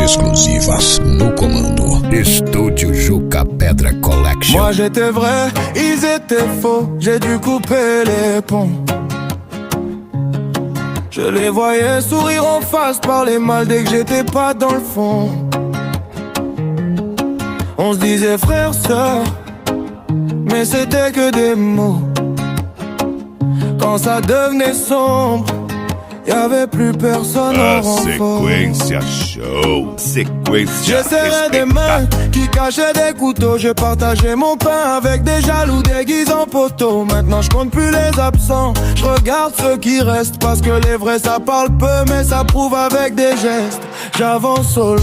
exclusivas no comando. Estúdio Juca Pedra Collection. Moi j'étais vrai, ils étaient faux. J'ai dû couper les ponts. Je les voyais sourire en face, parler mal dès que j'étais pas dans le fond. On se disait frère, sœur, mais c'était que des mots. Quand ça devenait sombre, y'avait plus personne en renfort. Sequência show, sequência. Je serrais des mains qui cachaient des couteaux. Je partageais mon pain avec des jaloux déguisés en poteau. Maintenant je compte plus les absents, je regarde ceux qui restent. Parce que les vrais ça parle peu mais ça prouve avec des gestes. J'avance solo,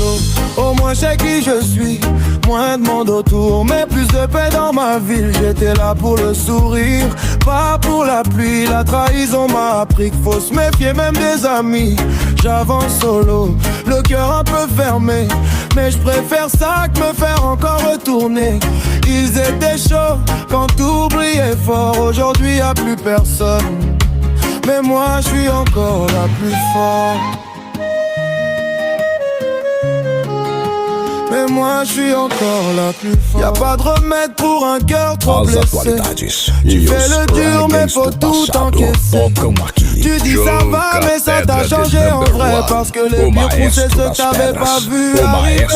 au moins je sais qui je suis. Moins de monde autour, mais plus de paix dans ma ville. J'étais là pour le sourire, pas pour la pluie. La trahison m'a appris qu'il faut se méfier même des amis. J'avance solo, le cœur un peu fermé, mais je préfère ça que me faire encore retourner. Ils étaient chauds quand tout brillait fort. Aujourd'hui y'a plus personne, mais moi je suis encore la plus forte. Mais moi je suis encore la plus forte. Y'a pas de remède pour un cœur trop As blessé. atualidades Tu e fais os le dur mais rankings faut do tout passado encaisser. tocam aqui. Tu dis ça va mais ça t'a changé en vrai. Parce que les pires coups c'est ceux que t'avais pas vu arriver.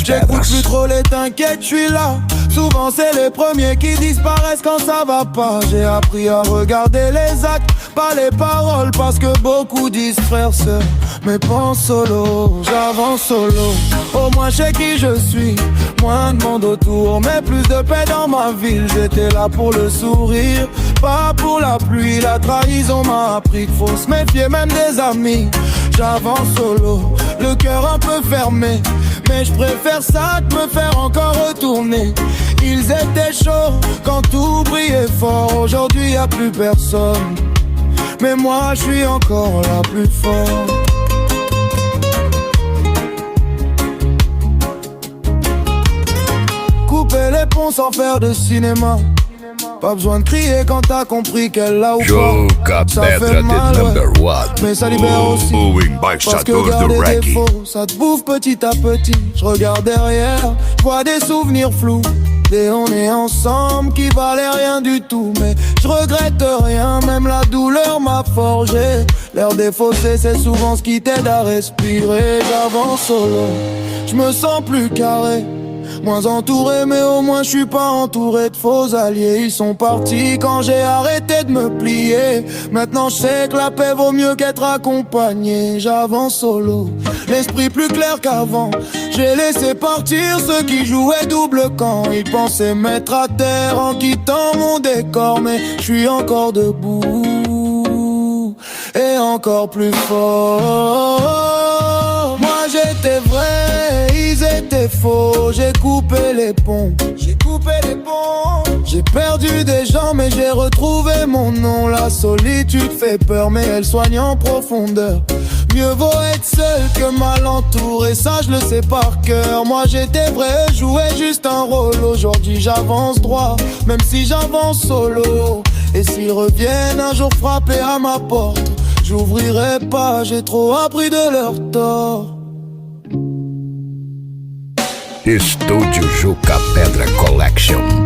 J'écoute plus trop les t'inquiètes, je suis là. Souvent c'est les premiers qui disparaissent quand ça va pas. J'ai appris à regarder les actes, pas les paroles. Parce que beaucoup disent frère, sœur, mais pas en solo. J'avance solo, au moins je sais qui je suis. Moins de monde autour, mais plus de paix dans ma ville. J'étais là pour le sourire, pas pour la pluie. La trahison m'a appris qu'il faut se méfier même des amis. J'avance solo, le cœur un peu fermé, mais je préfère ça que me faire encore retourner. Ils étaient chauds quand tout brillait fort. Aujourd'hui y'a plus personne, mais moi je suis encore la plus forte. Couper les ponts sans faire de cinéma. Pas besoin de crier quand t'as compris qu'elle l'a ou pas. Juca Ça Pedra fait mal, the ouais, number one. mais ça libère aussi. O Parce que embaixador do garder des reggae. faux, ça te bouffe petit à petit. Je regarde derrière, je vois des souvenirs flous. Des on est ensemble qui valaient rien du tout. Mais je regrette rien, même la douleur m'a forgé. L'air défaussé c'est souvent ce qui t'aide à respirer. J'avance solo, je me sens plus carré. Moins entouré mais au moins je suis pas entouré de faux alliés. Ils sont partis quand j'ai arrêté de me plier. Maintenant je sais que la paix vaut mieux qu'être accompagné. J'avance solo, l'esprit plus clair qu'avant. J'ai laissé partir ceux qui jouaient double camp. Ils pensaient mettre à terre en quittant mon décor. Mais je suis encore debout et encore plus fort. Moi j'étais vrai, ils étaient faux. J'ai coupé les ponts, j'ai coupé les ponts. J'ai perdu des gens mais j'ai retrouvé mon nom. La solitude fait peur mais elle soigne en profondeur. Mieux vaut être seul que mal entouré, ça je le sais par cœur. Moi j'étais vrai, jouais juste un rôle. Aujourd'hui j'avance droit, même si j'avance solo. Et s'ils reviennent un jour frapper à ma porte, j'ouvrirai pas, j'ai trop appris de leur tort. Estúdio Juca Pedra Collection.